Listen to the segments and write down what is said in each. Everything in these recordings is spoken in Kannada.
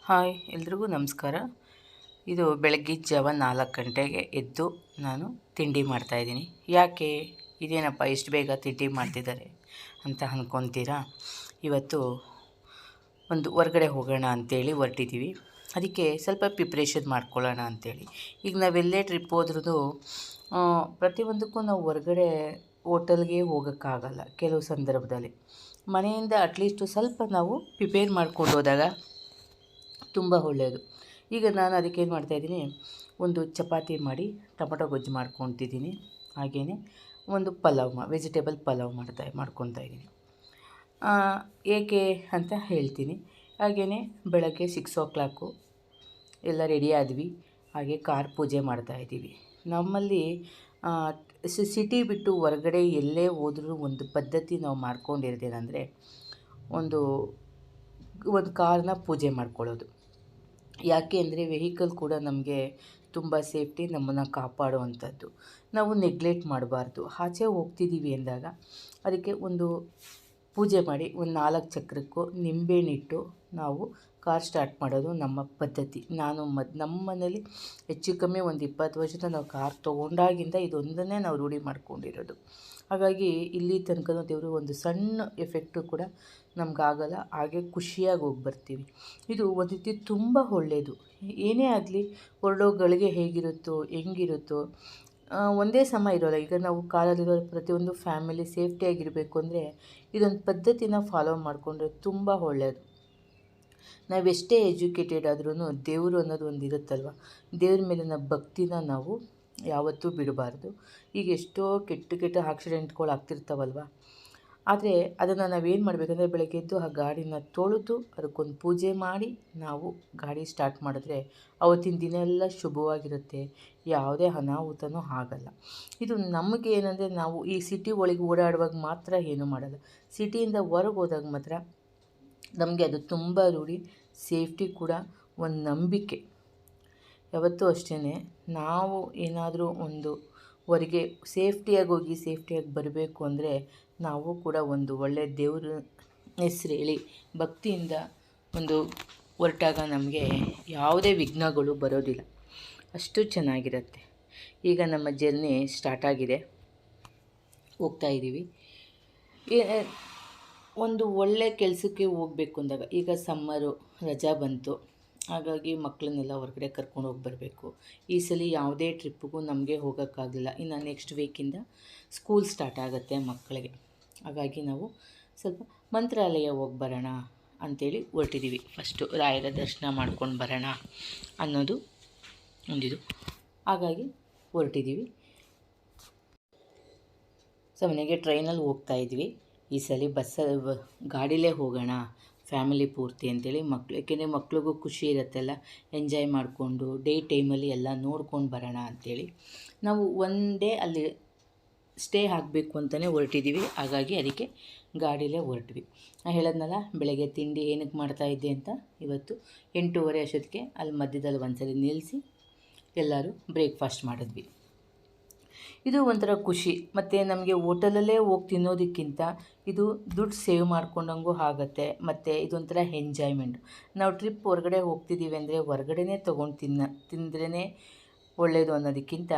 ಹಾಯ್ ಎಲ್ರಿಗೂ ನಮಸ್ಕಾರ. ಇದು ಬೆಳಗ್ಗೆ ಜಾವ 4 ಗಂಟೆಗೆ ಎದ್ದು ನಾನು ತಿಂಡಿ ಮಾಡ್ತಾಯಿದ್ದೀನಿ. ಯಾಕೆ ಇದೇನಪ್ಪ ಇಷ್ಟು ಬೇಗ ತಿಂಡಿ ಮಾಡ್ತಿದ್ದಾರೆ ಅಂತ ಅಂದ್ಕೊತೀರಾ? ಇವತ್ತು ಒಂದು ಹೊರ್ಗಡೆ ಹೋಗೋಣ ಅಂಥೇಳಿ ಹೊರಟಿದ್ದೀವಿ. ಅದಕ್ಕೆ ಸ್ವಲ್ಪ ಪ್ರಿಪ್ರೇಷನ್ ಮಾಡ್ಕೊಳ್ಳೋಣ ಅಂಥೇಳಿ. ಈಗ ನಾವೆಲ್ಲೇ ಟ್ರಿಪ್ ಹೋದ್ರೂ ಪ್ರತಿಯೊಂದಕ್ಕೂ ನಾವು ಹೊರಗಡೆ ಹೋಟೆಲ್ಗೆ ಹೋಗೋಕ್ಕಾಗಲ್ಲ. ಕೆಲವು ಸಂದರ್ಭದಲ್ಲಿ ಮನೆಯಿಂದ ಅಟ್ಲೀಸ್ಟು ಸ್ವಲ್ಪ ನಾವು ಪ್ರಿಪೇರ್ ಮಾಡ್ಕೊಂಡು ಹೋದಾಗ ತುಂಬ ಒಳ್ಳೆಯದು. ಈಗ ನಾನು ಅದಕ್ಕೇನು ಮಾಡ್ತಾಯಿದ್ದೀನಿ, ಒಂದು ಚಪಾತಿ ಮಾಡಿ ಟೊಮಟೊ ಗೊಜ್ಜು ಮಾಡ್ಕೊತಿದ್ದೀನಿ. ಹಾಗೆಯೇ ಒಂದು ವೆಜಿಟೇಬಲ್ ಪಲಾವ್ ಮಾಡ್ಕೊತಾ ಇದ್ದೀನಿ. ಏಕೆ ಅಂತ ಹೇಳ್ತೀನಿ. ಹಾಗೆಯೇ ಬೆಳಗ್ಗೆ 6 o'clock ಎಲ್ಲ ರೆಡಿ ಆದ್ವಿ. ಹಾಗೆ ಕಾರ್ ಪೂಜೆ ಮಾಡ್ತಾಯಿದ್ದೀವಿ. ನಮ್ಮಲ್ಲಿ ಸಿಟಿ ಬಿಟ್ಟು ಹೊರಗಡೆ ಎಲ್ಲೇ ಹೋದ್ರೂ ಒಂದು ಪದ್ಧತಿ ನಾವು ಮಾಡ್ಕೊಂಡಿರೋದೇನೆಂದರೆ ಒಂದು ಕಾರ್ನ ಪೂಜೆ ಮಾಡ್ಕೊಳ್ಳೋದು. ಯಾಕೆ ಅಂದರೆ ವೆಹಿಕಲ್ ಕೂಡ ನಮಗೆ ತುಂಬ ಸೇಫ್ಟಿ, ನಮ್ಮನ್ನು ಕಾಪಾಡುವಂಥದ್ದು. ನಾವು ನೆಗ್ಲೆಕ್ಟ್ ಮಾಡಬಾರ್ದು. ಆಚೆ ಹೋಗ್ತಿದ್ದೀವಿ ಅಂದಾಗ ಅದಕ್ಕೆ ಒಂದು ಪೂಜೆ ಮಾಡಿ ಒಂದು 4 ಚಕ್ರಕ್ಕೂ ನಿಂಬೆಹಣ್ಣಿಟ್ಟು ನಾವು ಕಾರ್ ಸ್ಟಾರ್ಟ್ ಮಾಡೋದು ನಮ್ಮ ಪದ್ಧತಿ. ನಮ್ಮ ಮನೇಲಿ ಹೆಚ್ಚು ಕಮ್ಮಿ ಒಂದು 20 ವರ್ಷದ ನಾವು ಕಾರ್ ತೊಗೊಂಡಾಗಿಂದ ಇದೊಂದನ್ನೇ ನಾವು ರೂಢಿ ಮಾಡ್ಕೊಂಡಿರೋದು. ಹಾಗಾಗಿ ಇಲ್ಲಿ ತನಕ ದೇವರು ಒಂದು ಸಣ್ಣ ಎಫೆಕ್ಟು ಕೂಡ ನಮಗಾಗಲ್ಲ. ಹಾಗೆ ಖುಷಿಯಾಗಿ ಹೋಗಿ ಬರ್ತೀವಿ. ಇದು ಒಂದು ರೀತಿ ತುಂಬ ಒಳ್ಳೆಯದು. ಏನೇ ಆಗಲಿ ಹೊರಡೋಗಳಿಗೆ ಹೆಂಗಿರುತ್ತೋ ಒಂದೇ ಸಮ ಇರೋಲ್ಲ. ಈಗ ನಾವು ಕಾರಲ್ಲಿರೋ ಪ್ರತಿಯೊಂದು ಫ್ಯಾಮಿಲಿ ಸೇಫ್ಟಿಯಾಗಿರಬೇಕು ಅಂದರೆ ಇದೊಂದು ಪದ್ಧತಿನ ಫಾಲೋ ಮಾಡಿಕೊಂಡ್ರೆ ತುಂಬ ಒಳ್ಳೆಯದು. ನಾವೆಷ್ಟೇ ಎಜುಕೇಟೆಡ್ ಆದ್ರೂ ದೇವರು ಅನ್ನೋದು ಒಂದು ಇರುತ್ತಲ್ವ, ದೇವ್ರ ಮೇಲಿನ ಭಕ್ತಿನ ನಾವು ಯಾವತ್ತೂ ಬಿಡಬಾರ್ದು. ಈಗ ಎಷ್ಟೋ ಕೆಟ್ಟ ಆಕ್ಸಿಡೆಂಟ್ಗಳು ಆಗ್ತಿರ್ತಾವಲ್ವ. ಆದರೆ ಅದನ್ನು ನಾವೇನು ಮಾಡಬೇಕಂದ್ರೆ ಬೆಳಗ್ಗೆ ಎದ್ದು ಆ ಗಾಡಿನ ತೊಳೆದು ಅದಕ್ಕೊಂದು ಪೂಜೆ ಮಾಡಿ ನಾವು ಗಾಡಿ ಸ್ಟಾರ್ಟ್ ಮಾಡಿದ್ರೆ ಅವತ್ತಿನ ದಿನ ಎಲ್ಲ ಶುಭವಾಗಿರುತ್ತೆ. ಯಾವುದೇ ಅನಾಹುತನೂ ಆಗಲ್ಲ. ಇದು ನಮಗೆ ಏನಂದರೆ ನಾವು ಈ ಸಿಟಿ ಒಳಗೆ ಓಡಾಡುವಾಗ ಮಾತ್ರ ಏನೂ ಮಾಡಲ್ಲ. ಸಿಟಿಯಿಂದ ಹೊರಗೆ ಹೋದಾಗ ಮಾತ್ರ ನಮಗೆ ಅದು ತುಂಬ ರೂಢಿ. ಸೇಫ್ಟಿ ಕೂಡ ಒಂದು ನಂಬಿಕೆ. ಯಾವತ್ತೂ ಅಷ್ಟೇ, ನಾವು ಏನಾದರೂ ಒಂದು ಹೊರಗೆ ಸೇಫ್ಟಿಯಾಗಿ ಹೋಗಿ ಸೇಫ್ಟಿಯಾಗಿ ಬರಬೇಕು ಅಂದರೆ ನಾವು ಕೂಡ ಒಂದು ಒಳ್ಳೆಯ ದೇವ್ರ ಹೆಸ್ರು ಹೇಳಿ ಭಕ್ತಿಯಿಂದ ಒಂದು ಹೊರಟಾಗ ನಮಗೆ ಯಾವುದೇ ವಿಘ್ನಗಳು ಬರೋದಿಲ್ಲ. ಅಷ್ಟು ಚೆನ್ನಾಗಿರುತ್ತೆ. ಈಗ ನಮ್ಮ ಜರ್ನಿ ಸ್ಟಾರ್ಟ್ ಆಗಿದೆ, ಹೋಗ್ತಾಯಿದ್ದೀವಿ. ಒಂದು ಒಳ್ಳೆಯ ಕೆಲಸಕ್ಕೆ ಹೋಗಬೇಕು ಅಂದಾಗ, ಈಗ ಸಮ್ಮರು ರಜಾ ಬಂತು, ಹಾಗಾಗಿ ಮಕ್ಕಳನ್ನೆಲ್ಲ ಹೊರಗಡೆ ಕರ್ಕೊಂಡು ಹೋಗಿ ಬರಬೇಕು. ಈ ಸಲ ಯಾವುದೇ ಟ್ರಿಪ್ಪಿಗೂ ನಮಗೆ ಹೋಗೋಕ್ಕಾಗಲಿಲ್ಲ. ಇನ್ನು ನೆಕ್ಸ್ಟ್ ವೀಕಿಂದ ಸ್ಕೂಲ್ ಸ್ಟಾರ್ಟ್ ಆಗುತ್ತೆ ಮಕ್ಕಳಿಗೆ. ಹಾಗಾಗಿ ನಾವು ಸ್ವಲ್ಪ ಮಂತ್ರಾಲಯ ಹೋಗಿ ಬರೋಣ ಅಂಥೇಳಿ ಹೊರಟಿದ್ದೀವಿ. ಫಸ್ಟು ರಾಯರ ದರ್ಶನ ಮಾಡ್ಕೊಂಡು ಬರೋಣ ಅನ್ನೋದು ಒಂದಿದು. ಹಾಗಾಗಿ ಹೊರಟಿದ್ದೀವಿ. ಮನೆಗೆ ಟ್ರೈನಲ್ಲಿ ಹೋಗ್ತಾಯಿದ್ವಿ. ಈ ಸಲ ಗಾಡಿಲೇ ಹೋಗೋಣ ಫ್ಯಾಮಿಲಿ ಪೂರ್ತಿ ಅಂತೇಳಿ ಏಕೆಂದರೆ ಮಕ್ಳಿಗೂ ಖುಷಿ ಇರುತ್ತಲ್ಲ, ಎಂಜಾಯ್ ಮಾಡಿಕೊಂಡು ಡೇ ಟೈಮಲ್ಲಿ ಎಲ್ಲ ನೋಡ್ಕೊಂಡು ಬರೋಣ ಅಂಥೇಳಿ ನಾವು ಒನ್ ಡೇ ಅಲ್ಲಿ ಸ್ಟೇ ಆಗಬೇಕು ಅಂತಲೇ ಹೊರಟಿದ್ದೀವಿ. ಹಾಗಾಗಿ ಅದಕ್ಕೆ ಗಾಡಿಲೇ ಹೊರಟ್ವಿ. ನಾನು ಹೇಳೋದ್ನಲ್ಲ, ಬೆಳಗ್ಗೆ ತಿಂಡಿ ಏನಕ್ಕೆ ಮಾಡ್ತಾಯಿದ್ದೆ ಅಂತ. ಇವತ್ತು 8:30 ಅಷ್ಟೊತ್ತಿಗೆ ಅಲ್ಲಿ ಮಧ್ಯದಲ್ಲಿ ಒಂದ್ಸರಿ ನಿಲ್ಲಿಸಿ ಎಲ್ಲರೂ ಬ್ರೇಕ್ಫಾಸ್ಟ್ ಮಾಡಿದ್ವಿ. ಇದು ಒಂಥರ ಖುಷಿ. ಮತ್ತು ನಮಗೆ ಹೋಟೆಲಲ್ಲೇ ಹೋಗಿ ತಿನ್ನೋದಕ್ಕಿಂತ ಇದು ದುಡ್ಡು ಸೇವ್ ಮಾಡ್ಕೊಂಡಂಗೂ ಆಗುತ್ತೆ. ಮತ್ತು ಇದೊಂಥರ ಎಂಜಾಯ್ಮೆಂಟ್. ನಾವು ಟ್ರಿಪ್ ಹೊರಗಡೆ ಹೋಗ್ತಿದ್ದೀವಿ ಅಂದರೆ ಹೊರಗಡೆನೇ ತೊಗೊಂಡು ತಿಂದ್ರೇ ಒಳ್ಳೆಯದು ಅನ್ನೋದಕ್ಕಿಂತ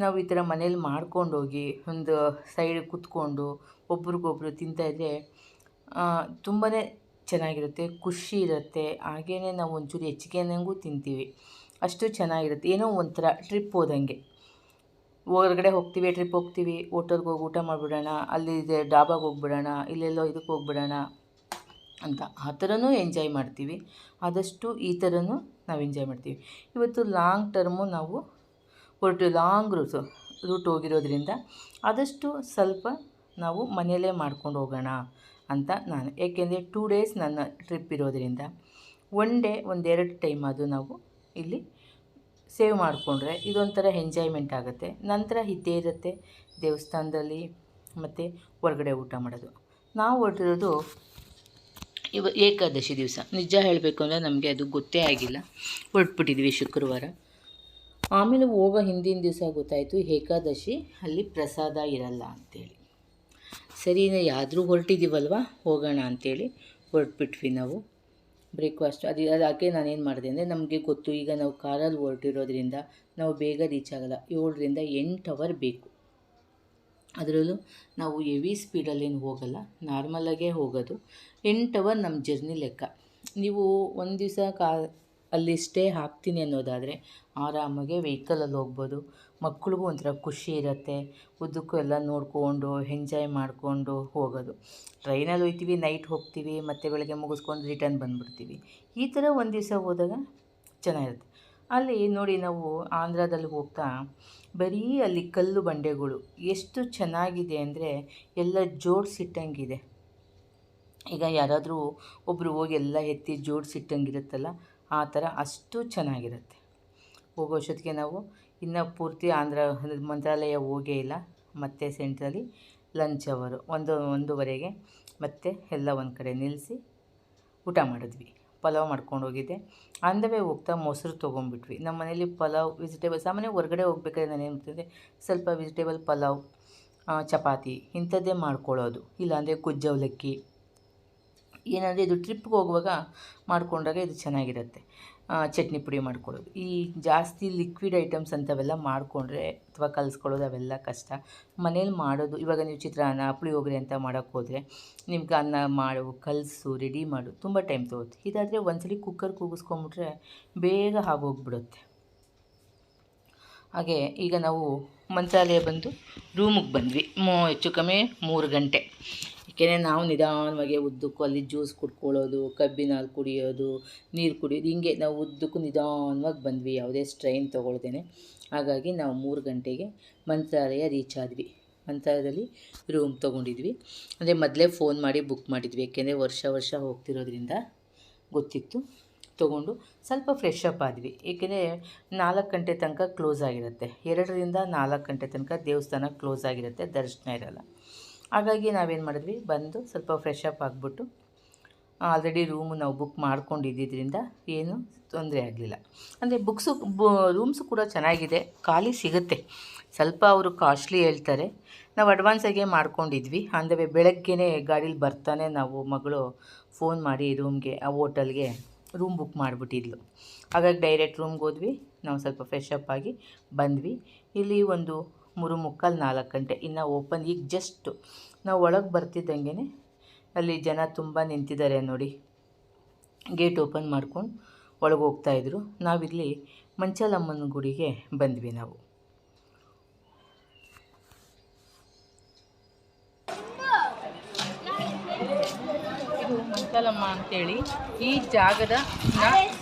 ನಾವು ಈ ಥರ ಮನೇಲಿ ಮಾಡ್ಕೊಂಡೋಗಿ ಒಂದು ಸೈಡ್ ಕೂತ್ಕೊಂಡು ಒಬ್ರಿಗೊಬ್ರು ತಿಂತಾಯಿದ್ರೆ ತುಂಬಾ ಚೆನ್ನಾಗಿರುತ್ತೆ, ಖುಷಿ ಇರುತ್ತೆ. ಹಾಗೆಯೇ ನಾವು ಒಂಚೂರು ಹೆಚ್ಚಿಗೆ ಅನ್ನಂಗೂ ತಿಂತೀವಿ. ಅಷ್ಟು ಚೆನ್ನಾಗಿರುತ್ತೆ. ಏನೋ ಒಂಥರ ಟ್ರಿಪ್ ಹೋದಂಗೆ. ಹೊರಗಡೆ ಹೋಗ್ತೀವಿ, ಟ್ರಿಪ್ ಹೋಗ್ತೀವಿ, ಹೋಟೆಲ್ಗೆ ಹೋಗಿ ಊಟ ಮಾಡಿಬಿಡೋಣ, ಅಲ್ಲಿದೆ ಡಾಬಾಗೆ ಹೋಗ್ಬಿಡೋಣ, ಇಲ್ಲೆಲ್ಲೋ ಇದಕ್ಕೆ ಹೋಗ್ಬಿಡೋಣ ಅಂತ ಆ ಥರನೂ ಎಂಜಾಯ್ ಮಾಡ್ತೀವಿ. ಆದಷ್ಟು ಈ ಥರನೂ ನಾವು ಎಂಜಾಯ್ ಮಾಡ್ತೀವಿ. ಇವತ್ತು ಲಾಂಗ್ ಟರ್ಮು ನಾವು ಲಾಂಗ್ ರೂಟ್ ಹೋಗಿರೋದ್ರಿಂದ ಆದಷ್ಟು ಸ್ವಲ್ಪ ನಾವು ಮನೆಯಲ್ಲೇ ಮಾಡ್ಕೊಂಡು ಹೋಗೋಣ ಅಂತ ನಾನು. ಏಕೆಂದರೆ 2 days ನನ್ನ ಟ್ರಿಪ್ ಇರೋದರಿಂದ 1 day 1-2 ಟೈಮ್ ಅದು ನಾವು ಇಲ್ಲಿ ಸೇವ್ ಮಾಡಿಕೊಂಡ್ರೆ ಇದೊಂಥರ ಎಂಜಾಯ್ಮೆಂಟ್ ಆಗುತ್ತೆ. ನಂತರ ಇದ್ದೇ ಇರುತ್ತೆ ದೇವಸ್ಥಾನದಲ್ಲಿ ಮತ್ತು ಹೊರಗಡೆ ಊಟ ಮಾಡೋದು. ನಾವು ಹೊರಟಿರೋದು ಏಕಾದಶಿ ದಿವಸ. ನಿಜ ಹೇಳಬೇಕು ಅಂದರೆ ನಮಗೆ ಅದು ಗೊತ್ತೇ ಆಗಿಲ್ಲ. ಹೊರಟ್ಬಿಟ್ಟಿದ್ವಿ ಶುಕ್ರವಾರ. ಆಮೇಲೆ ಹೋಗೋ ಹಿಂದಿನ ದಿವಸ ಗೊತ್ತಾಯಿತು ಏಕಾದಶಿ, ಅಲ್ಲಿ ಪ್ರಸಾದ ಇರಲ್ಲ ಅಂಥೇಳಿ. ಸರಿ, ಯಾದರೂ ಹೊರಟಿದ್ದೀವಲ್ವ ಹೋಗೋಣ ಅಂಥೇಳಿ ಹೊರಟ್ಬಿಟ್ವಿ ನಾವು. ಬ್ರೇಕ್ಫಾಸ್ಟ್ ಅದಕ್ಕೆ ನಾನೇನು ಮಾಡಿದೆ ಅಂದರೆ, ನಮಗೆ ಗೊತ್ತು ಈಗ ನಾವು ಕಾರಲ್ಲಿ ಹೊರಟಿರೋದ್ರಿಂದ ನಾವು ಬೇಗ ರೀಚ್ ಆಗೋಲ್ಲ, 7ರಿಂದ 8 ಅವರ್ ಬೇಕು. ಅದರಲ್ಲೂ ನಾವು ಹೆವಿ ಸ್ಪೀಡಲ್ಲೇನು ಹೋಗಲ್ಲ, ನಾರ್ಮಲಾಗೇ ಹೋಗೋದು. 8 ಅವರ್ ನಮ್ಮ ಜರ್ನಿ ಲೆಕ್ಕ. ನೀವು ಒಂದು ದಿವಸ ಅಲ್ಲಿ ಸ್ಟೇ ಹಾಕ್ತೀನಿ ಅನ್ನೋದಾದರೆ ಆರಾಮಾಗೆ ವೆಹಿಕಲಲ್ಲಿ ಹೋಗ್ಬೋದು. ಮಕ್ಳಿಗೂ ಒಂಥರ ಖುಷಿ ಇರುತ್ತೆ, ಉದ್ದಕ್ಕೂ ಎಲ್ಲ ನೋಡಿಕೊಂಡು ಎಂಜಾಯ್ ಮಾಡಿಕೊಂಡು ಹೋಗೋದು. ಟ್ರೈನಲ್ಲಿ ಹೋಗ್ತೀವಿ, ನೈಟ್ ಹೋಗ್ತೀವಿ, ಮತ್ತು ಬೆಳಗ್ಗೆ ಮುಗಿಸ್ಕೊಂಡು ರಿಟರ್ನ್ ಬಂದುಬಿಡ್ತೀವಿ. ಈ ಥರ ಒಂದು ದಿವಸ ಹೋದಾಗ ಚೆನ್ನಾಗಿರುತ್ತೆ. ಅಲ್ಲಿ ನೋಡಿ, ನಾವು ಆಂಧ್ರದಲ್ಲಿ ಹೋಗ್ತಾ ಬರೀ ಅಲ್ಲಿ ಕಲ್ಲು ಬಂಡೆಗಳು ಎಷ್ಟು ಚೆನ್ನಾಗಿದೆ ಅಂದರೆ ಎಲ್ಲ ಜೋಡಿಸಿಟ್ಟಂಗಿದೆ. ಈಗ ಯಾರಾದರೂ ಒಬ್ಬರು ಹೋಗಿ ಎಲ್ಲ ಎತ್ತಿ ಜೋಡಿಸಿಟ್ಟಂಗಿರುತ್ತಲ್ಲ, ಆ ಥರ ಅಷ್ಟು ಚೆನ್ನಾಗಿರುತ್ತೆ. ಹೋಗೋ ಅಷ್ಟೊತ್ತಿಗೆ ನಾವು ಇನ್ನೂ ಪೂರ್ತಿ ಮಂತ್ರಾಲಯ ಹೋಗೇ ಇಲ್ಲ. ಮತ್ತು ಸೆಂಟ್ರಲ್ಲಿ ಲಂಚ್ ಅವರು 1:30ಗೆ ಮತ್ತೆ ಎಲ್ಲ ಒಂದು ಕಡೆ ನಿಲ್ಲಿಸಿ ಊಟ ಮಾಡಿದ್ವಿ. ಪಲಾವ್ ಮಾಡ್ಕೊಂಡು ಹೋಗಿದ್ದೆ. ಆನ್ ದ ವೇ ಹೋಗ್ತಾ ಮೊಸರು ತೊಗೊಂಡ್ಬಿಟ್ವಿ. ನಮ್ಮ ಮನೇಲಿ ಪಲಾವ್ ವೆಜಿಟೇಬಲ್ ಸಾಮಾನ್ಯ ಹೊರಗಡೆ ಹೋಗ್ಬೇಕಾದ್ರೆ ನಾನು ಏನು ಮಾಡ್ತಿದ್ದೆ, ಸ್ವಲ್ಪ ವೆಜಿಟೇಬಲ್ ಪಲಾವ್, ಚಪಾತಿ ಇಂಥದ್ದೇ ಮಾಡ್ಕೊಳ್ಳೋದು. ಇಲ್ಲಾಂದರೆ ಗುಜ್ಜು ಅವಲಕ್ಕಿ, ಏನಂದರೆ ಇದು ಟ್ರಿಪ್ಗೆ ಹೋಗುವಾಗ ಮಾಡಿಕೊಂಡಾಗ ಇದು ಚೆನ್ನಾಗಿರುತ್ತೆ. ಚಟ್ನಿ ಪುಡಿ ಮಾಡ್ಕೊಳ್ಳೋದು. ಈ ಜಾಸ್ತಿ ಲಿಕ್ವಿಡ್ ಐಟಮ್ಸ್ ಅಂಥವೆಲ್ಲ ಮಾಡಿಕೊಂಡ್ರೆ ಅಥವಾ ಕಲಿಸ್ಕೊಳ್ಳೋದು ಅವೆಲ್ಲ ಕಷ್ಟ. ಮನೇಲಿ ಮಾಡೋದು, ಇವಾಗ ನೀವು ಚಿತ್ರಾನ್ನ, ಪುಳಿಯೋಗರೆ ಅಂತ ಮಾಡೋಕ್ಕೆ ಹೋದರೆ ನಿಮ್ಗೆ ಅನ್ನ ಮಾಡು, ಕಲಸು, ರೆಡಿ ಮಾಡು, ತುಂಬ ಟೈಮ್ ತೊಗೊಳುತ್ತೆ. ಇದಾದರೆ ಒಂದ್ಸಲಿ ಕುಕ್ಕರ್ ಕೂಗಿಸ್ಕೊಂಬಿಟ್ರೆ ಬೇಗ ಆಗೋಗ್ಬಿಡುತ್ತೆ. ಹಾಗೆ ಈಗ ನಾವು ಮಂತ್ರಾಲಯ ಬಂದು ರೂಮಿಗೆ ಬಂದ್ವಿ. ಹೆಚ್ಚು ಕಮ್ಮಿ 3 ಗಂಟೆ. ಏಕೆಂದರೆ ನಾವು ನಿಧಾನವಾಗಿ ಉದ್ದಕ್ಕೂ ಅಲ್ಲಿ ಜ್ಯೂಸ್ ಕುಡ್ಕೊಳ್ಳೋದು, ಕಬ್ಬಿನ ಹಾಲು ಕುಡಿಯೋದು, ನೀರು ಕುಡಿಯೋದು, ಹಿಂಗೆ ನಾವು ಉದ್ದಕ್ಕೂ ನಿಧಾನವಾಗಿ ಬಂದ್ವಿ, ಯಾವುದೇ ಸ್ಟ್ರೈನ್ ತೊಗೊಳ್ದೇನೆ. ಹಾಗಾಗಿ ನಾವು 3 ಗಂಟೆಗೆ ಮಂತ್ರಾಲಯ ರೀಚ್ ಆದ್ವಿ. ಮಂತ್ರಾಲಯದಲ್ಲಿ ರೂಮ್ ತೊಗೊಂಡಿದ್ವಿ. ಅಂದರೆ ಮೊದಲೇ ಫೋನ್ ಮಾಡಿ ಬುಕ್ ಮಾಡಿದ್ವಿ, ಏಕೆಂದರೆ ವರ್ಷ ಹೋಗ್ತಿರೋದ್ರಿಂದ ಗೊತ್ತಿತ್ತು. ತೊಗೊಂಡು ಸ್ವಲ್ಪ ಫ್ರೆಶ್ ಅಪ್ ಆದ್ವಿ. ಏಕೆಂದರೆ 4 ಗಂಟೆ ತನಕ ಕ್ಲೋಸ್ ಆಗಿರುತ್ತೆ. 2ರಿಂದ 4 ಗಂಟೆ ತನಕ ದೇವಸ್ಥಾನ ಕ್ಲೋಸ್ ಆಗಿರುತ್ತೆ, ದರ್ಶನ ಇರೋಲ್ಲ. ಹಾಗಾಗಿ ನಾವೇನು ಮಾಡಿದ್ವಿ, ಬಂದು ಸ್ವಲ್ಪ ಫ್ರೆಶ್ ಅಪ್ ಆಗಿಬಿಟ್ಟು, ಆಲ್ರೆಡಿ ರೂಮು ನಾವು ಬುಕ್ ಮಾಡ್ಕೊಂಡಿದ್ದರಿಂದ ಏನು ತೊಂದರೆ ಆಗಲಿಲ್ಲ. ಅಂದರೆ ರೂಮ್ಸು ಕೂಡ ಚೆನ್ನಾಗಿದೆ, ಖಾಲಿ ಸಿಗುತ್ತೆ. ಸ್ವಲ್ಪ ಅವರು ಕಾಸ್ಟ್ಲಿ ಹೇಳ್ತಾರೆ. ನಾವು ಅಡ್ವಾನ್ಸಾಗೆ ಮಾಡ್ಕೊಂಡಿದ್ವಿ. ಅಂದರೆ ಬೆಳಗ್ಗೆನೇ ಗಾಡೀಲಿ ಬರ್ತಾನೆ ನಾವು ಮಗಳು ಫೋನ್ ಮಾಡಿ ರೂಮ್ಗೆ, ಆ ಹೋಟೆಲ್ಗೆ ರೂಮ್ ಬುಕ್ ಮಾಡಿಬಿಟ್ಟಿದ್ಲು. ಹಾಗಾಗಿ ಡೈರೆಕ್ಟ್ ರೂಮ್ಗೆ ಹೋದ್ವಿ. ನಾವು ಸ್ವಲ್ಪ ಫ್ರೆಶ್ ಅಪ್ ಆಗಿ ಬಂದ್ವಿ. ಇಲ್ಲಿ ಒಂದು 3:45, 4 ಗಂಟೆ ಇನ್ನು ಓಪನ್. ಈಗ ಜಸ್ಟು ನಾವು ಒಳಗೆ ಬರ್ತಿದ್ದಂಗೆ ಅಲ್ಲಿ ಜನ ತುಂಬ ನಿಂತಿದ್ದಾರೆ ನೋಡಿ. ಗೇಟ್ ಓಪನ್ ಮಾಡ್ಕೊಂಡು ಒಳಗೆ ಹೋಗ್ತಾಯಿದ್ರು. ನಾವಿಲ್ಲಿ ಮಂಚಾಲಮ್ಮನ ಗುಡಿಗೆ ಬಂದ್ವಿ. ನಾವು ಇದು ಮಂಚಾಲಮ್ಮ ಅಂತೇಳಿ ಈ ಜಾಗದ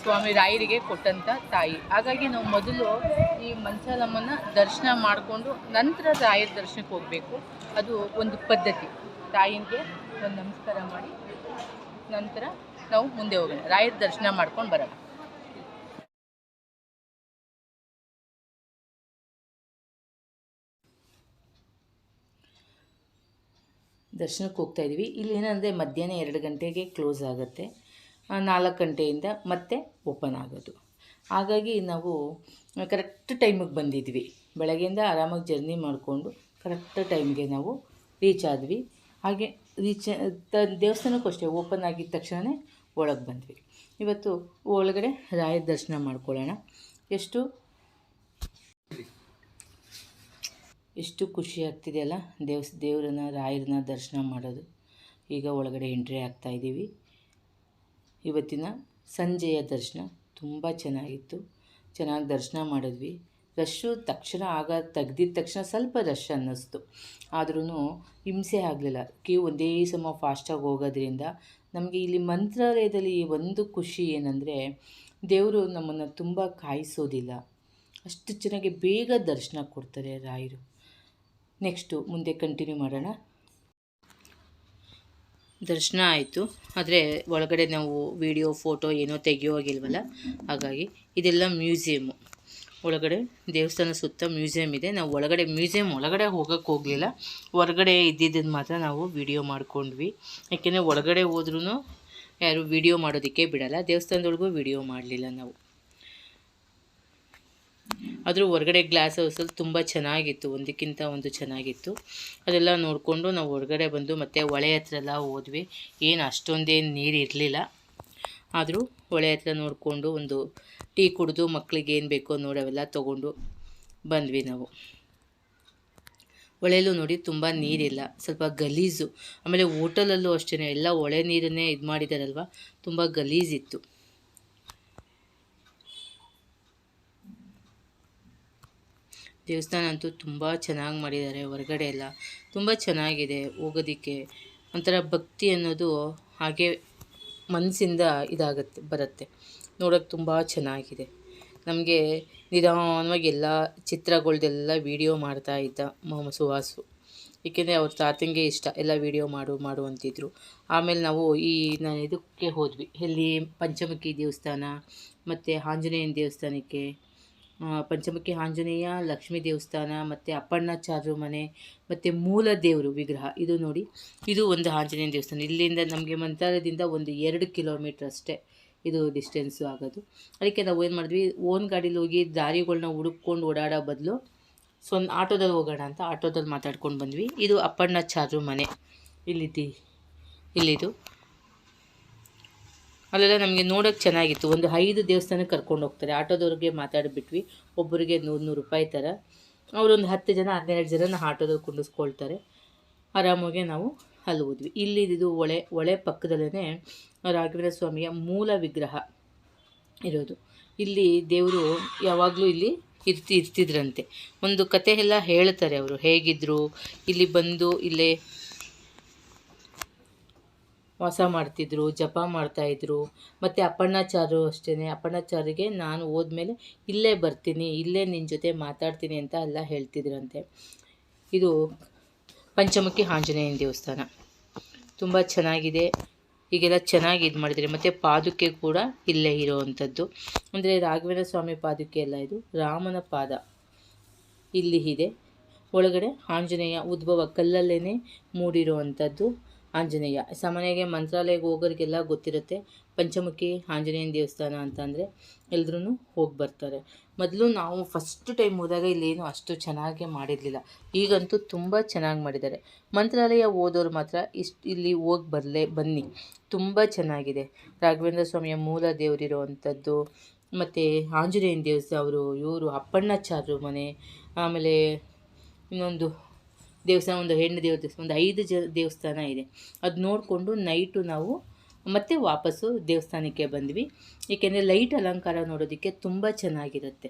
ಸ್ವಾಮಿ ರಾಯರಿಗೆ ಕೊಟ್ಟಂಥ ತಾಯಿ. ಹಾಗಾಗಿ ನಾವು ಮೊದಲು ಈ ಮಂಚಾಲಮ್ಮನ ದರ್ಶನ ಮಾಡಿಕೊಂಡು ನಂತರ ರಾಯರ ದರ್ಶನಕ್ಕೆ ಹೋಗಬೇಕು. ಅದು ಒಂದು ಪದ್ಧತಿ. ತಾಯಿಗೆ ಒಂದು ನಮಸ್ಕಾರ ಮಾಡಿ ನಂತರ ನಾವು ಮುಂದೆ ಹೋಗೋಣ, ರಾಯರ ದರ್ಶನ ಮಾಡ್ಕೊಂಡು ಬರೋಣ. ದರ್ಶನಕ್ಕೆ ಹೋಗ್ತಾಯಿದ್ವಿ. ಇಲ್ಲಿ ಏನಂದರೆ ಮಧ್ಯಾಹ್ನ 2 ಗಂಟೆಗೆ ಕ್ಲೋಸ್ ಆಗುತ್ತೆ, 4 ಗಂಟೆಯಿಂದ ಮತ್ತೆ ಓಪನ್ ಆಗೋದು. ಹಾಗಾಗಿ ನಾವು ಕರೆಕ್ಟ್ ಟೈಮಿಗೆ ಬಂದಿದ್ವಿ. ಬೆಳಗ್ಗೆಯಿಂದ ಆರಾಮಾಗಿ ಜರ್ನಿ ಮಾಡಿಕೊಂಡು ಕರೆಕ್ಟ್ ಟೈಮ್ಗೆ ನಾವು ರೀಚ್ ಆದ್ವಿ. ಹಾಗೆ ದೇವಸ್ಥಾನಕ್ಕೂ ಅಷ್ಟೇ ಓಪನ್ ಆಗಿದ್ದ ತಕ್ಷಣವೇ ಒಳಗೆ ಬಂದ್ವಿ. ಇವತ್ತು ಒಳಗಡೆ ರಾಯರ ದರ್ಶನ ಮಾಡ್ಕೊಳ್ಳೋಣ. ಎಷ್ಟು ಖುಷಿ ಆಗ್ತಿದೆಯಲ್ಲ ದೇವರನ್ನ, ರಾಯರನ್ನ ದರ್ಶನ ಮಾಡೋದು. ಈಗ ಒಳಗಡೆ ಎಂಟ್ರಿ ಆಗ್ತಾಯಿದ್ದೀವಿ. ಇವತ್ತಿನ ಸಂಜೆಯ ದರ್ಶನ ತುಂಬ ಚೆನ್ನಾಗಿತ್ತು. ಚೆನ್ನಾಗಿ ದರ್ಶನ ಮಾಡಿದ್ವಿ. ರಶ್ಶು ತಕ್ಷಣ ತೆಗ್ದಿದ್ದ ತಕ್ಷಣ ಸ್ವಲ್ಪ ರಶ್ ಅನ್ನಿಸ್ತು. ಆದ್ರೂ ಹಿಂಸೆ ಆಗಲಿಲ್ಲ. ಕ್ಯೂ ಒಂದೇ ಸಮ ಫಾಸ್ಟಾಗಿ ಹೋಗೋದ್ರಿಂದ ನಮಗೆ ಇಲ್ಲಿ ಮಂತ್ರಾಲಯದಲ್ಲಿ ಒಂದು ಖುಷಿ ಏನಂದರೆ, ದೇವರು ನಮ್ಮನ್ನು ತುಂಬ ಕಾಯಿಸೋದಿಲ್ಲ, ಅಷ್ಟು ಚೆನ್ನಾಗಿ ಬೇಗ ದರ್ಶನ ಕೊಡ್ತಾರೆ ರಾಯರು. ನೆಕ್ಸ್ಟು ಮುಂದೆ ಕಂಟಿನ್ಯೂ ಮಾಡೋಣ. ದರ್ಶನ ಆಯಿತು, ಆದರೆ ಒಳಗಡೆ ನಾವು ವಿಡಿಯೋ ಫೋಟೋ ಏನೋ ತೆಗಿಯೋಗಿಲ್ವಲ್ಲ, ಹಾಗಾಗಿ ಇದೆಲ್ಲ ಮ್ಯೂಸಿಯಮ್ಮು. ಒಳಗಡೆ ದೇವಸ್ಥಾನ ಸುತ್ತ ಮ್ಯೂಸಿಯಮ್ ಇದೆ. ನಾವು ಮ್ಯೂಸಿಯಮ್ ಒಳಗಡೆ ಹೋಗಲಿಲ್ಲ, ಹೊರಗಡೆ ಇದ್ದಿದ್ದನ್ನು ಮಾತ್ರ ನಾವು ವಿಡಿಯೋ ಮಾಡ್ಕೊಂಡ್ವಿ. ಯಾಕೆಂದರೆ ಒಳಗಡೆ ಹೋದ್ರೂ ಯಾರು ವಿಡಿಯೋ ಮಾಡೋದಕ್ಕೆ ಬಿಡಲ್ಲ. ದೇವಸ್ಥಾನದೊಳಗೂ ವಿಡಿಯೋ ಮಾಡಲಿಲ್ಲ ನಾವು. ಆದರೂ ಹೊರಗಡೆ ಗ್ಲಾಸ್ ಹೌಸಲ್ಲಿ ತುಂಬ ಚೆನ್ನಾಗಿತ್ತು, ಒಂದಕ್ಕಿಂತ ಒಂದು ಚೆನ್ನಾಗಿತ್ತು. ಅದೆಲ್ಲ ನೋಡಿಕೊಂಡು ನಾವು ಹೊರಗಡೆ ಬಂದು ಮತ್ತೆ ಹೊಳೆ ಹತ್ರ ಎಲ್ಲ ಹೋದ್ವಿ. ಏನು ಅಷ್ಟೊಂದೇನು ನೀರು ಇರಲಿಲ್ಲ, ಆದರೂ ಹೊಳೆ ಹತ್ರ ನೋಡಿಕೊಂಡು ಒಂದು ಟೀ ಕುಡಿದು ಮಕ್ಕಳಿಗೆ ಏನು ಬೇಕೋ ನೋಡಿ ಅವೆಲ್ಲ ತೊಗೊಂಡು ಬಂದ್ವಿ ನಾವು. ಹೊಳೆಯಲ್ಲೂ ನೋಡಿ ತುಂಬ ನೀರಿಲ್ಲ, ಸ್ವಲ್ಪ ಗಲೀಜು. ಆಮೇಲೆ ಹೋಟೆಲಲ್ಲೂ ಅಷ್ಟೇ ಎಲ್ಲ ಹೊಳೆ ನೀರನ್ನೇ ಇದು ಮಾಡಿದಾರಲ್ವ, ತುಂಬ ಗಲೀಜಿತ್ತು. ದೇವಸ್ಥಾನ ಅಂತೂ ತುಂಬ ಚೆನ್ನಾಗಿ ಮಾಡಿದ್ದಾರೆ. ಹೊರಗಡೆ ಎಲ್ಲ ತುಂಬ ಚೆನ್ನಾಗಿದೆ, ಹೋಗೋದಕ್ಕೆ ಒಂಥರ ಭಕ್ತಿ ಅನ್ನೋದು ಹಾಗೆ ಮನಸ್ಸಿಂದ ಬರುತ್ತೆ. ನೋಡೋಕ್ಕೆ ತುಂಬ ಚೆನ್ನಾಗಿದೆ. ನಮಗೆ ನಿಧಾನವಾಗಿ ಎಲ್ಲ ಚಿತ್ರಗಳ್ದೆಲ್ಲ ವೀಡಿಯೋ ಮಾಡ್ತಾಯಿದ್ದ ಸುಹಾಸು. ಏಕೆಂದರೆ ಅವ್ರ ತಾತಂಗೆ ಇಷ್ಟ ಎಲ್ಲ ವೀಡಿಯೋ ಮಾಡು ಅಂತಿದ್ರು. ಆಮೇಲೆ ನಾವು ನಾನು ಇದಕ್ಕೆ ಹೋದ್ವಿ, ಎಲ್ಲಿ ಪಂಚಮುಖಿ ದೇವಸ್ಥಾನ ಮತ್ತು ಆಂಜನೇಯನ ದೇವಸ್ಥಾನಕ್ಕೆ. ಪಂಚಮುಖಿ ಆಂಜನೇಯ, ಲಕ್ಷ್ಮೀ ದೇವಸ್ಥಾನ ಮತ್ತು ಅಪ್ಪಣ್ಣಾಚಾರ್ಯ ಮನೆ ಮತ್ತು ಮೂಲ ದೇವರು ವಿಗ್ರಹ. ಇದು ನೋಡಿ, ಇದು ಒಂದು ಆಂಜನೇಯನ ದೇವಸ್ಥಾನ. ಇಲ್ಲಿಂದ ನಮಗೆ ಮಂತ್ರಾಲಯದಿಂದ ಒಂದು 2 ಕಿಲೋಮೀಟ್ರ್ ಅಷ್ಟೇ ಇದು ಡಿಸ್ಟೆನ್ಸು ಆಗೋದು. ಅದಕ್ಕೆ ನಾವು ಏನು ಮಾಡಿದ್ವಿ, ಓನ್ ಗಾಡೀಲಿ ಹೋಗಿ ದಾರಿಗಳನ್ನ ಹುಡುಕೊಂಡು ಓಡಾಡೋ ಬದಲು ಆಟೋದಲ್ಲಿ ಹೋಗೋಣ ಅಂತ ಆಟೋದಲ್ಲಿ ಮಾತಾಡ್ಕೊಂಡು ಬಂದ್ವಿ. ಇದು ಅಪ್ಪಣ್ಣಾಚಾರ್ಯ ಮನೆ ಇಲ್ಲಿದು. ಅಲ್ಲೆಲ್ಲ ನಮಗೆ ನೋಡೋಕ್ಕೆ ಚೆನ್ನಾಗಿತ್ತು. ಒಂದು 5 ದೇವಸ್ಥಾನಕ್ಕೆ ಕರ್ಕೊಂಡು ಹೋಗ್ತಾರೆ. ಆಟೋದವ್ರಿಗೆ ಮಾತಾಡಿಬಿಟ್ವಿ, ಒಬ್ಬರಿಗೆ 100 ರೂಪಾಯಿ ಥರ. ಅವರೊಂದು 10 ಜನ 12 ಜನನ ಆಟೋದಲ್ಲಿ ಕುಂಡಿಸ್ಕೊಳ್ತಾರೆ. ಆರಾಮಾಗೆ ನಾವು ಅಲ್ಲಿ ಹೋದ್ವಿ. ಇದು ಹೊಳೆ ಪಕ್ಕದಲ್ಲೇ ರಾಘವೇಂದ್ರ ಸ್ವಾಮಿಯ ಮೂಲ ವಿಗ್ರಹ ಇರೋದು. ಇಲ್ಲಿ ದೇವರು ಯಾವಾಗಲೂ ಇಲ್ಲಿ ಇರ್ತಿದ್ರಂತೆ. ಒಂದು ಕತೆ ಎಲ್ಲ ಹೇಳ್ತಾರೆ ಅವರು ಹೇಗಿದ್ದರು, ಇಲ್ಲಿ ಬಂದು ಇಲ್ಲೇ ವಾಸ ಮಾಡ್ತಿದ್ರು, ಜಪ ಮಾಡ್ತಾಯಿದ್ರು. ಮತ್ತು ಅಪ್ಪಣ್ಣಾಚಾರ್ಯರು ಅಷ್ಟೇ, ಅಪ್ಪಣ್ಣಾಚಾರ್ಯರಿಗೆ ನಾನು ಹೋದ್ಮೇಲೆ ಇಲ್ಲೇ ಬರ್ತೀನಿ, ಇಲ್ಲೇ ನಿನ್ನ ಜೊತೆ ಮಾತಾಡ್ತೀನಿ ಅಂತ ಎಲ್ಲ ಹೇಳ್ತಿದ್ರಂತೆ. ಇದು ಪಂಚಮುಖಿ ಆಂಜನೇಯನ ದೇವಸ್ಥಾನ ತುಂಬ ಚೆನ್ನಾಗಿದೆ. ಈಗೆಲ್ಲ ಚೆನ್ನಾಗಿ ಇದು ಮಾಡಿದ್ದಾರೆ. ಮತ್ತು ಪಾದುಕೆ ಕೂಡ ಇಲ್ಲೇ ಇರೋವಂಥದ್ದು. ಅಂದರೆ ರಾಘವೇಂದ್ರ ಸ್ವಾಮಿ ಪಾದುಕೆ ಎಲ್ಲ, ಇದು ರಾಮನ ಪಾದ ಇಲ್ಲಿ ಇದೆ. ಒಳಗಡೆ ಆಂಜನೇಯ ಉದ್ಭವ ಕಲ್ಲಲ್ಲೇ ಮೂಡಿರುವಂಥದ್ದು ಆಂಜನೇಯ. ಸಾಮಾನ್ಯವಾಗಿ ಮಂತ್ರಾಲಯಕ್ಕೆ ಹೋಗೋರಿಗೆಲ್ಲ ಗೊತ್ತಿರುತ್ತೆ, ಪಂಚಮುಖಿ ಆಂಜನೇಯನ ದೇವಸ್ಥಾನ ಅಂತಂದರೆ ಎಲ್ಲರೂ ಹೋಗಿ ಬರ್ತಾರೆ. ಮೊದಲು ನಾವು ಫಸ್ಟ್ ಟೈಮ್ ಹೋದಾಗ ಇಲ್ಲೇನು ಅಷ್ಟು ಚೆನ್ನಾಗಿ ಮಾಡಿರಲಿಲ್ಲ. ಈಗಂತೂ ತುಂಬ ಚೆನ್ನಾಗಿ ಮಾಡಿದ್ದಾರೆ. ಮಂತ್ರಾಲಯ ಹೋದವ್ರು ಮಾತ್ರ ಇಲ್ಲಿ ಹೋಗಿ ಬನ್ನಿ, ತುಂಬ ಚೆನ್ನಾಗಿದೆ. ರಾಘವೇಂದ್ರ ಸ್ವಾಮಿಯ ಮೂಲ ದೇವರಿರುವಂಥದ್ದು, ಮತ್ತು ಆಂಜನೇಯನ ದೇವಸ್ಥಾನ, ಇವರು ಅಪ್ಪಣ್ಣಾಚಾರ್ಯ ಮನೆ, ಆಮೇಲೆ ಇನ್ನೊಂದು ದೇವಸ್ಥಾನ, ಒಂದು ಹೆಣ್ಣು ದೇವಸ್ಥಾನ, ಒಂದು 5 ದೇವಸ್ಥಾನ ಇದೆ. ಅದು ನೋಡಿಕೊಂಡು ನೈಟು ನಾವು ಮತ್ತೆ ವಾಪಸ್ಸು ದೇವಸ್ಥಾನಕ್ಕೆ ಬಂದ್ವಿ. ಏಕೆಂದರೆ ಲೈಟ್ ಅಲಂಕಾರ ನೋಡೋದಕ್ಕೆ ತುಂಬ ಚೆನ್ನಾಗಿರುತ್ತೆ.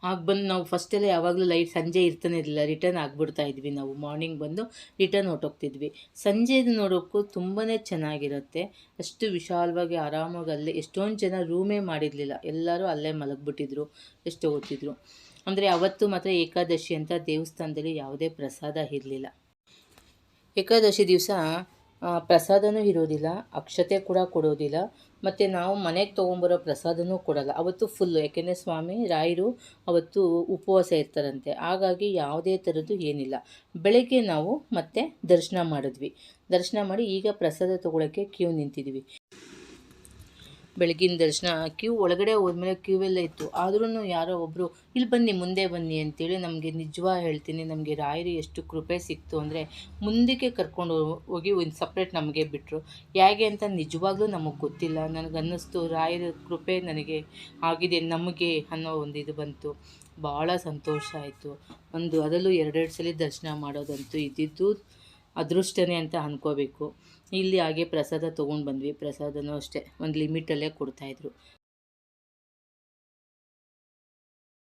ಆಗ ಬಂದು ನಾವು ಫಸ್ಟೆಲ್ಲ ಯಾವಾಗಲೂ ಲೈಟ್ ಸಂಜೆ ಇರ್ತಾನೆ ಇರಲಿಲ್ಲ, ರಿಟರ್ನ್ ಆಗಿಬಿಡ್ತಾಯಿದ್ವಿ ನಾವು. ಮಾರ್ನಿಂಗ್ ಬಂದು ರಿಟರ್ನ್ ಹೊರಟೋಗ್ತಿದ್ವಿ. ಸಂಜೆದು ನೋಡೋಕ್ಕೂ ತುಂಬಾ ಚೆನ್ನಾಗಿರುತ್ತೆ. ಅಷ್ಟು ವಿಶಾಲವಾಗಿ ಆರಾಮಾಗಿ ಅಲ್ಲೇ ಎಷ್ಟೊಂದು ಜನ ರೂಮೇ ಮಾಡಿರಲಿಲ್ಲ, ಎಲ್ಲರೂ ಅಲ್ಲೇ ಮಲಗಿಬಿಟ್ಟಿದ್ರು, ಎಷ್ಟೋ ಹೊತ್ತಿದ್ರು. ಅಂದರೆ ಅವತ್ತು ಮಾತ್ರ ಏಕಾದಶಿ ಅಂತ ದೇವಸ್ಥಾನದಲ್ಲಿ ಯಾವುದೇ ಪ್ರಸಾದ ಇರಲಿಲ್ಲ. ಏಕಾದಶಿ ದಿವಸ ಪ್ರಸಾದನೂ ಇರೋದಿಲ್ಲ, ಅಕ್ಷತೆ ಕೂಡ ಕೊಡೋದಿಲ್ಲ, ಮತ್ತು ನಾವು ಮನೆಗೆ ತೊಗೊಂಬರೋ ಪ್ರಸಾದನೂ ಕೊಡೋಲ್ಲ ಅವತ್ತು ಫುಲ್ಲು. ಯಾಕೆಂದರೆ ಸ್ವಾಮಿ ರಾಯರು ಅವತ್ತು ಉಪವಾಸ ಇರ್ತಾರಂತೆ. ಹಾಗಾಗಿ ಯಾವುದೇ ಥರದ್ದು ಏನಿಲ್ಲ. ಬೆಳಗ್ಗೆ ನಾವು ಮತ್ತೆ ದರ್ಶನ ಮಾಡಿದ್ವಿ. ದರ್ಶನ ಮಾಡಿ ಈಗ ಪ್ರಸಾದ ತೊಗೊಳಕ್ಕೆ ಕ್ಯೂ ನಿಂತಿದ್ವಿ. ಬೆಳಗಿನ ದರ್ಶನ ಕ್ಯೂ ಒಳಗಡೆ ಹೋದ್ಮೇಲೆ ಕ್ಯೂ ಎಲ್ಲ ಇತ್ತು. ಆದ್ರೂ ಯಾರೋ ಒಬ್ಬರು ಇಲ್ಲಿ ಬನ್ನಿ, ಮುಂದೆ ಬನ್ನಿ ಅಂತೇಳಿ ನಮಗೆ ನಿಜವಾಗಿ ಹೇಳ್ತೀನಿ, ನಮಗೆ ರಾಯರು ಎಷ್ಟು ಕೃಪೆ ಸಿಕ್ತು ಅಂದರೆ ಮುಂದಕ್ಕೆ ಕರ್ಕೊಂಡು ಹೋಗಿ ಒಂದು ಸಪ್ರೇಟ್ ನಮಗೆ ಬಿಟ್ಟರು. ಹೇಗೆ ಅಂತ ನಿಜವಾಗ್ಲೂ ನಮಗೆ ಗೊತ್ತಿಲ್ಲ. ನನಗನ್ನಿಸ್ತು ರಾಯರ ಕೃಪೆ ನನಗೆ ಆಗಿದೆ ನಮಗೆ ಅನ್ನೋ ಒಂದು ಇದು ಬಂತು. ಭಾಳ ಸಂತೋಷ ಆಯಿತು. ಅದರಲ್ಲೂ 2 ಸಲ ದರ್ಶನ ಮಾಡೋದಂತೂ ಇದ್ದಿದ್ದು ಅದೃಷ್ಟನೇ ಅಂತ ಅಂದ್ಕೋಬೇಕು. ಇಲ್ಲಿ ಹಾಗೆ ಪ್ರಸಾದ ತೊಗೊಂಡು ಬಂದ್ವಿ. ಪ್ರಸಾದನೂ ಅಷ್ಟೇ ಒಂದು ಲಿಮಿಟಲ್ಲೇ ಕೊಡ್ತಾಯಿದ್ರು.